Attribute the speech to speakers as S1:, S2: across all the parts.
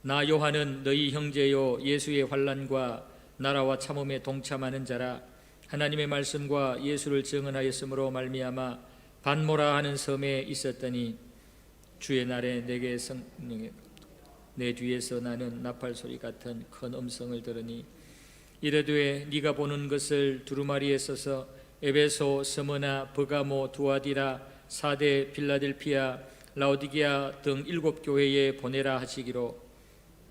S1: 나 요한은 너희 형제요 예수의 환난과 나라와 참음에 동참하는 자라. 하나님의 말씀과 예수를 증언하였으므로 말미암아 반모라 하는 섬에 있었더니 주의 날에 내게 성령의 내 뒤에서 나는 나팔 소리 같은 큰 음성을 들으니 이르되 네가 보는 것을 두루마리에 써서 에베소, 스무나, 버가모, 두아디라, 사데, 빌라델피아, 라오디게아 등 7교회에 보내라 하시기로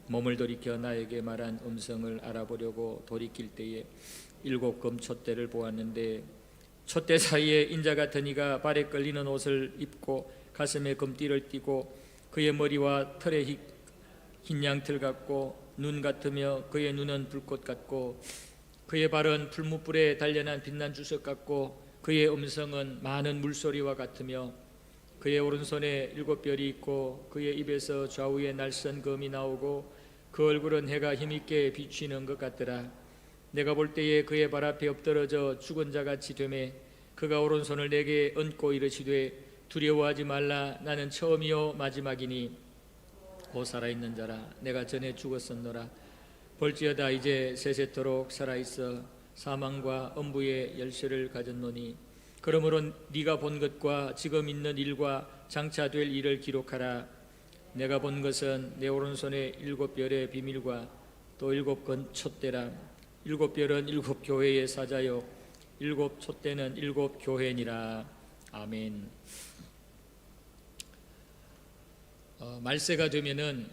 S1: 몸을 돌이켜 나에게 말한 음성을 알아보려고 돌이킬 때에 7금 촛대를 보았는데 촛대 사이에 인자 같은 이가 발에 끌리는 옷을 입고 가슴에 금띠를 띠고 그의 머리와 털에 흰 양털 같고 눈 같으며 그의 눈은 불꽃 같고 그의 발은 풀무불에 단련한 빛난 주석 같고 그의 음성은 많은 물소리와 같으며 그의 오른손에 7별이 있고 그의 입에서 좌우에 날선 검이 나오고 그 얼굴은 해가 힘있게 비추는 것 같더라. 내가 볼 때에 그의 발 앞에 엎드러져 죽은 자같이 되매 그가 오른손을 내게 얹고 이르시되 두려워하지 말라. 나는 처음이요 마지막이니 곧 살아있는 자라. 내가 전에 죽었었노라. 볼지어다 이제 세세토록 살아있어 사망과 엄부의 열쇠를 가졌노니 그러므로 네가 본 것과 지금 있는 일과 장차 될 일을 기록하라. 내가 본 것은 내 오른손에 7별의 비밀과 또 7건 촛대라. 7별은 7교회의 사자요 7 촛대는 7교회니라. 아멘. 말세가 되면은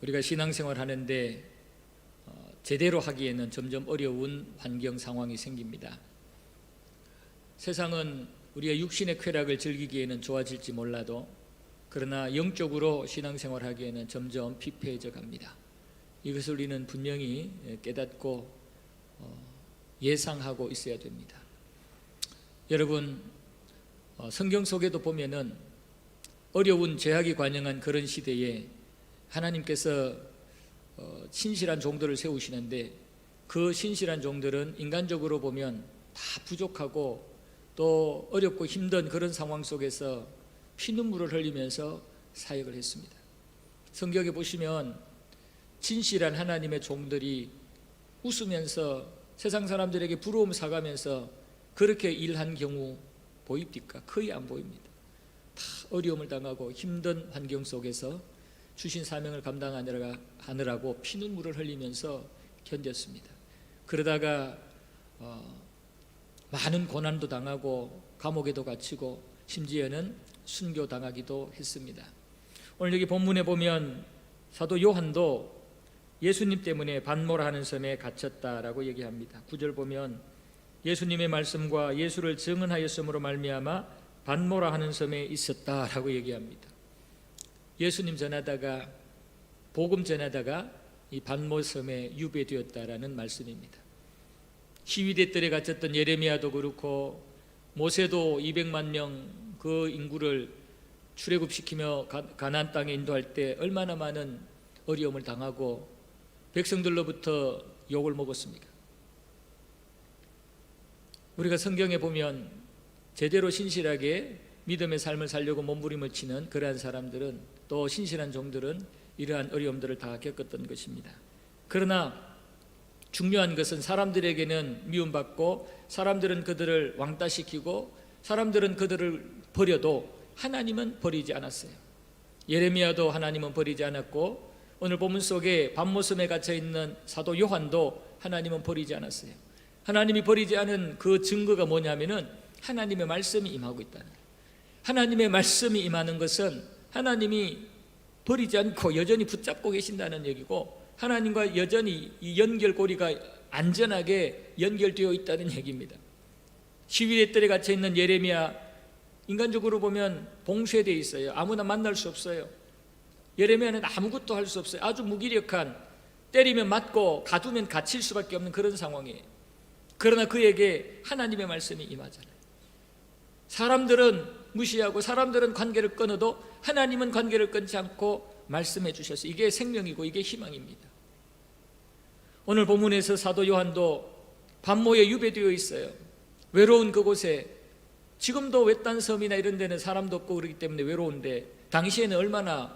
S1: 우리가 신앙생활 하는데 제대로 하기에는 점점 어려운 환경 상황이 생깁니다. 세상은 우리가 육신의 쾌락을 즐기기에는 좋아질지 몰라도 그러나 영적으로 신앙생활 하기에는 점점 피폐해져 갑니다. 이것을 우리는 분명히 깨닫고 예상하고 있어야 됩니다. 여러분, 성경 속에도 보면은 어려운 죄악이 관영한 그런 시대에 하나님께서 신실한 종들을 세우시는데 그 신실한 종들은 인간적으로 보면 다 부족하고 또 어렵고 힘든 그런 상황 속에서 피눈물을 흘리면서 사역을 했습니다. 성경에 보시면 진실한 하나님의 종들이 웃으면서 세상 사람들에게 부러움 사가면서 그렇게 일한 경우 보입니까? 거의 안 보입니다. 다 어려움을 당하고 힘든 환경 속에서 주신 사명을 감당하느라고 피눈물을 흘리면서 견뎠습니다. 그러다가 많은 고난도 당하고 감옥에도 갇히고 심지어는 순교당하기도 했습니다. 오늘 여기 본문에 보면 사도 요한도 예수님 때문에 반모라 하는 섬에 갇혔다라고 얘기합니다. 9절 보면 예수님의 말씀과 예수를 증언하였으므로 말미암아 반모라 하는 섬에 있었다라고 얘기합니다. 예수님 전하다가 복음 전하다가 이 반모 섬에 유배되었다라는 말씀입니다. 시위대 뜰에 갇혔던 예레미야도 그렇고 모세도 200만 명 그 인구를 출애굽시키며 가나안 땅에 인도할 때 얼마나 많은 어려움을 당하고 백성들로부터 욕을 먹었습니까? 우리가 성경에 보면 제대로 신실하게 믿음의 삶을 살려고 몸부림을 치는 그러한 사람들은 또 신실한 종들은 이러한 어려움들을 다 겪었던 것입니다. 그러나 중요한 것은 사람들에게는 미움받고 사람들은 그들을 왕따시키고 사람들은 그들을 버려도 하나님은 버리지 않았어요. 예레미야도 하나님은 버리지 않았고 오늘 본문 속에 반모섬에 갇혀있는 사도 요한도 하나님은 버리지 않았어요. 하나님이 버리지 않은 그 증거가 뭐냐면은 하나님의 말씀이 임하고 있다는 거예요. 하나님의 말씀이 임하는 것은 하나님이 버리지 않고 여전히 붙잡고 계신다는 얘기고 하나님과 여전히 이 연결고리가 안전하게 연결되어 있다는 얘기입니다. 시위대 뜰에 갇혀있는 예레미야 인간적으로 보면 봉쇄되어 있어요. 아무나 만날 수 없어요. 예레미야는 아무것도 할 수 없어요. 아주 무기력한, 때리면 맞고 가두면 갇힐 수밖에 없는 그런 상황이에요. 그러나 그에게 하나님의 말씀이 임하잖아요. 사람들은 무시하고 사람들은 관계를 끊어도 하나님은 관계를 끊지 않고 말씀해 주셔서 이게 생명이고 이게 희망입니다. 오늘 본문에서 사도 요한도 반모에 유배되어 있어요. 외로운 그곳에 지금도 외딴 섬이나 이런 데는 사람도 없고 그렇기 때문에 외로운데 당시에는 얼마나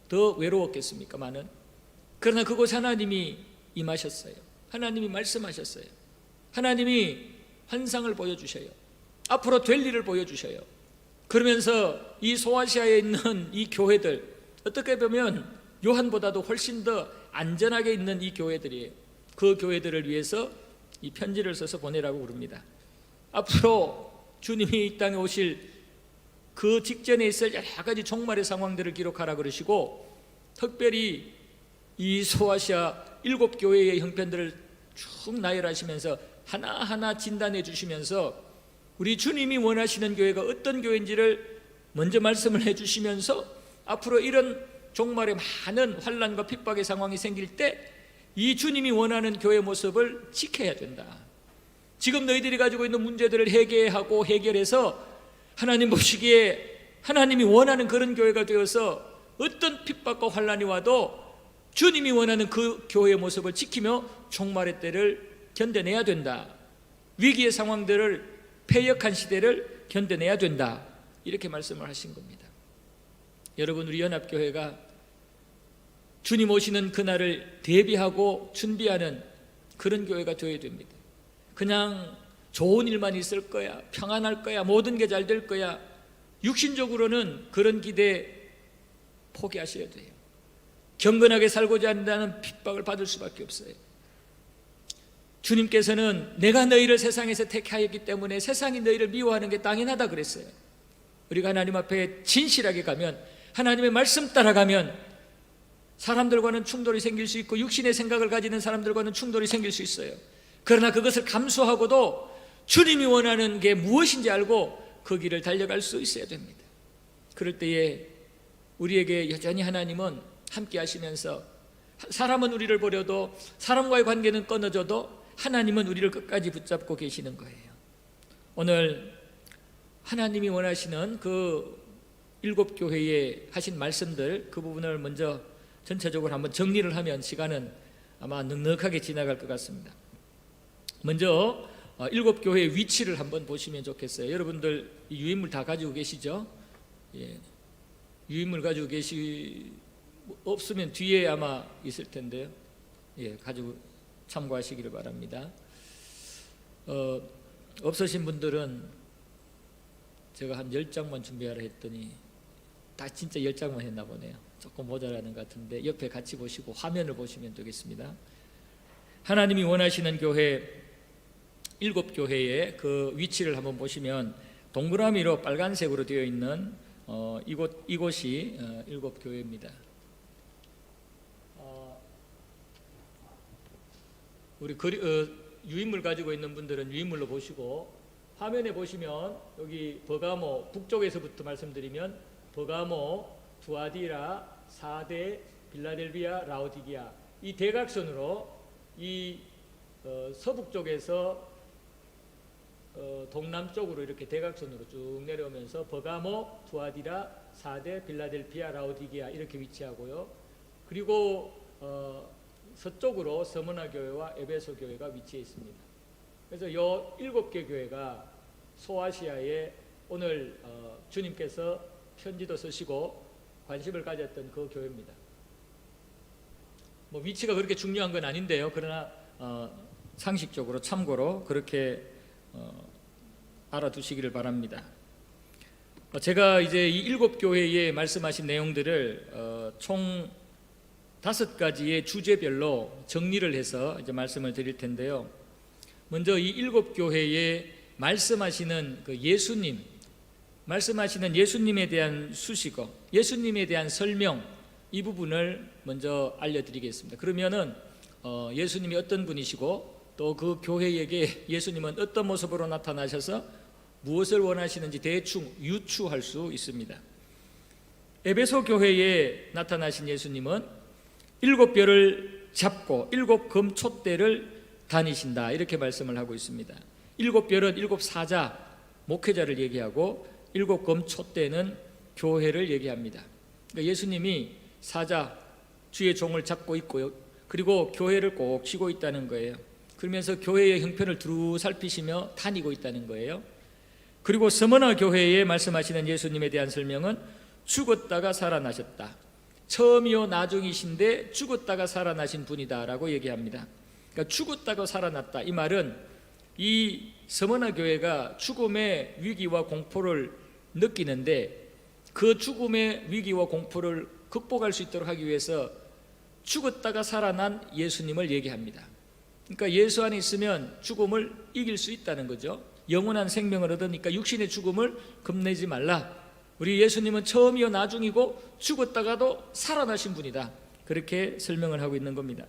S1: 더 외로웠겠습니까? 많은 그러나 그곳 하나님이 임하셨어요. 하나님이 말씀하셨어요. 하나님이 환상을 보여주셔요. 앞으로 될 일을 보여주셔요. 그러면서 이 소아시아에 있는 이 교회들, 어떻게 보면 요한보다도 훨씬 더 안전하게 있는 이 교회들이에요. 그 교회들을 위해서 이 편지를 써서 보내라고 그럽니다. 앞으로 주님이 이 땅에 오실 그 직전에 있을 여러 가지 종말의 상황들을 기록하라 그러시고, 특별히 이 소아시아 7교회의 형편들을 쭉 나열하시면서 하나하나 진단해 주시면서 우리 주님이 원하시는 교회가 어떤 교회인지를 먼저 말씀을 해 주시면서 앞으로 이런 종말의 많은 환난과 핍박의 상황이 생길 때 이 주님이 원하는 교회 모습을 지켜야 된다. 지금 너희들이 가지고 있는 문제들을 해결하고 해결해서 하나님 보시기에 하나님이 원하는 그런 교회가 되어서 어떤 핍박과 환난이 와도 주님이 원하는 그 교회의 모습을 지키며 종말의 때를 견뎌내야 된다. 위기의 상황들을, 패역한 시대를 견뎌내야 된다. 이렇게 말씀을 하신 겁니다. 여러분, 우리 연합교회가 주님 오시는 그날을 대비하고 준비하는 그런 교회가 되어야 됩니다. 그냥 좋은 일만 있을 거야, 평안할 거야, 모든 게 잘 될 거야, 육신적으로는 그런 기대 포기하셔야 돼요. 경건하게 살고자 한다는 핍박을 받을 수밖에 없어요. 주님께서는 내가 너희를 세상에서 택하였기 때문에 세상이 너희를 미워하는 게 당연하다 그랬어요. 우리가 하나님 앞에 진실하게 가면, 하나님의 말씀 따라가면 사람들과는 충돌이 생길 수 있고 육신의 생각을 가지는 사람들과는 충돌이 생길 수 있어요. 그러나 그것을 감수하고도 주님이 원하는 게 무엇인지 알고 그 길을 달려갈 수 있어야 됩니다. 그럴 때에 우리에게 여전히 하나님은 함께 하시면서, 사람은 우리를 버려도, 사람과의 관계는 끊어져도 하나님은 우리를 끝까지 붙잡고 계시는 거예요. 오늘 하나님이 원하시는 그 7교회에 하신 말씀들, 그 부분을 먼저 전체적으로 한번 정리를 하면 시간은 아마 넉넉하게 지나갈 것 같습니다. 먼저 7교회의 위치를 한번 보시면 좋겠어요. 여러분들 유인물 다 가지고 계시죠? 예. 유인물 가지고 없으면 뒤에 아마 있을 텐데요. 예, 가지고 참고하시기를 바랍니다. 없으신 분들은 제가 한 10장만 준비하라 했더니 다 진짜 10장만 했나 보네요. 조금 모자라는 것 같은데 옆에 같이 보시고 화면을 보시면 되겠습니다. 하나님이 원하시는 교회 7교회의 그 위치를 한번 보시면 동그라미로 빨간색으로 되어 있는 이곳이 7교회입니다. 우리 유인물 가지고 있는 분들은 유인물로 보시고, 화면에 보시면 여기 버가모, 북쪽에서부터 말씀드리면 버가모, 두아디라, 사데, 빌라델비아, 라오디게아, 이 대각선으로 이 서북쪽에서 동남쪽으로 이렇게 대각선으로 쭉 내려오면서 버가모, 두아디라, 사데, 빌라델비아, 라오디게아 이렇게 위치하고요. 그리고 서쪽으로 서머나 교회와 에베소 교회가 위치해 있습니다. 그래서 이 7개 교회가 소아시아에 오늘 주님께서 편지도 쓰시고 관심을 가졌던 그 교회입니다. 뭐 위치가 그렇게 중요한 건 아닌데요. 그러나 상식적으로 참고로 그렇게 알아두시기를 바랍니다. 제가 이제 이 7교회에 말씀하신 내용들을 총 5가지의 주제별로 정리를 해서 이제 말씀을 드릴 텐데요. 먼저 이 7교회에 말씀하시는 그 예수님, 말씀하시는 예수님에 대한 수식어, 예수님에 대한 설명, 이 부분을 먼저 알려드리겠습니다. 그러면은 예수님이 어떤 분이시고 또 그 교회에게 예수님은 어떤 모습으로 나타나셔서 무엇을 원하시는지 대충 유추할 수 있습니다. 에베소 교회에 나타나신 예수님은 7별을 잡고 7금촛대를 다니신다, 이렇게 말씀을 하고 있습니다. 7별은 7사자, 목회자를 얘기하고 7금촛대는 교회를 얘기합니다. 그러니까 예수님이 사자, 주의 종을 잡고 있고요, 그리고 교회를 꼭 쥐고 있다는 거예요. 그러면서 교회의 형편을 두루 살피시며 다니고 있다는 거예요. 그리고 스무나 교회에 말씀하시는 예수님에 대한 설명은 죽었다가 살아나셨다, 처음이요 나중이신데 죽었다가 살아나신 분이다라고 얘기합니다. 그러니까 죽었다가 살아났다, 이 말은 이 서머나 교회가 죽음의 위기와 공포를 느끼는데 그 죽음의 위기와 공포를 극복할 수 있도록 하기 위해서 죽었다가 살아난 예수님을 얘기합니다. 그러니까 예수 안에 있으면 죽음을 이길 수 있다는 거죠. 영원한 생명을 얻으니까 육신의 죽음을 겁내지 말라. 우리 예수님은 처음이요 나중이고 죽었다가도 살아나신 분이다, 그렇게 설명을 하고 있는 겁니다.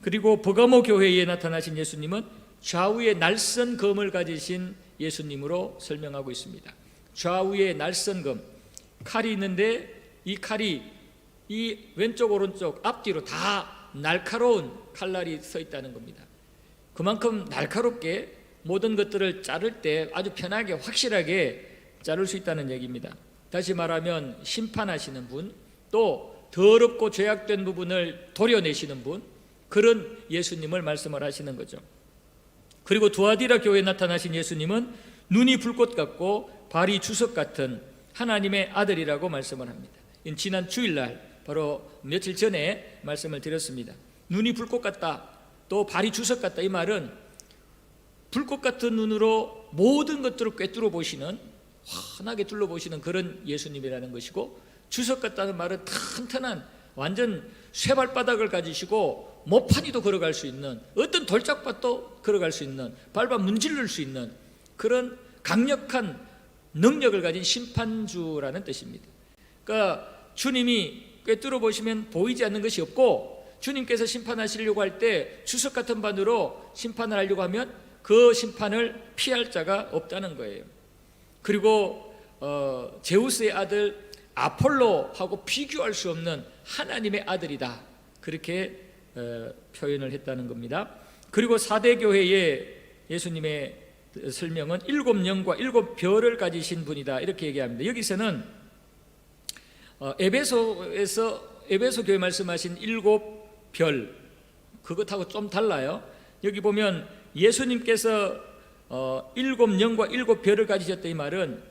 S1: 그리고 버가모 교회에 나타나신 예수님은 좌우에 날선 검을 가지신 예수님으로 설명하고 있습니다. 좌우에 날선 검, 칼이 있는데 이 칼이 이 왼쪽 오른쪽 앞뒤로 다 날카로운 칼날이 서 있다는 겁니다. 그만큼 날카롭게 모든 것들을 자를 때 아주 편하게 확실하게 자를 수 있다는 얘기입니다. 다시 말하면 심판하시는 분, 또 더럽고 죄악된 부분을 도려내시는 분, 그런 예수님을 말씀을 하시는 거죠. 그리고 두아디라 교회에 나타나신 예수님은 눈이 불꽃 같고 발이 주석 같은 하나님의 아들이라고 말씀을 합니다. 지난 주일날 바로 며칠 전에 말씀을 드렸습니다. 눈이 불꽃 같다, 또 발이 주석 같다, 이 말은 불꽃 같은 눈으로 모든 것들을 꿰뚫어 보시는, 환하게 둘러보시는 그런 예수님이라는 것이고, 주석 같다는 말은 튼튼한 완전 쇠발바닥을 가지시고 모판이도 걸어갈 수 있는, 어떤 돌짝밭도 걸어갈 수 있는, 밟아 문지를 수 있는 그런 강력한 능력을 가진 심판주라는 뜻입니다. 그러니까 주님이 꿰뚫어 보시면 보이지 않는 것이 없고, 주님께서 심판하시려고 할 때 주석 같은 반으로 심판을 하려고 하면 그 심판을 피할 자가 없다는 거예요. 그리고 제우스의 아들 아폴로하고 비교할 수 없는 하나님의 아들이다, 그렇게 표현을 했다는 겁니다. 그리고 사대교회의 예수님의 설명은 7영과 7별을 가지신 분이다, 이렇게 얘기합니다. 여기서는 에베소 교회 말씀하신 7별, 그것하고 좀 달라요. 여기 보면 예수님께서 7영과 7별을 가지셨다, 이 말은